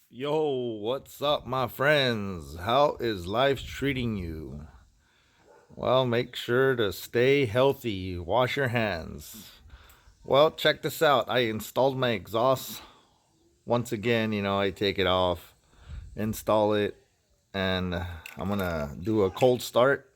Yo, what's up, my friends? How is life treating you? Well, make sure to stay healthy. Wash your hands. Well, check this out. I installed my exhaust. Once again, I take it off, install it, and I'm gonna do a cold start.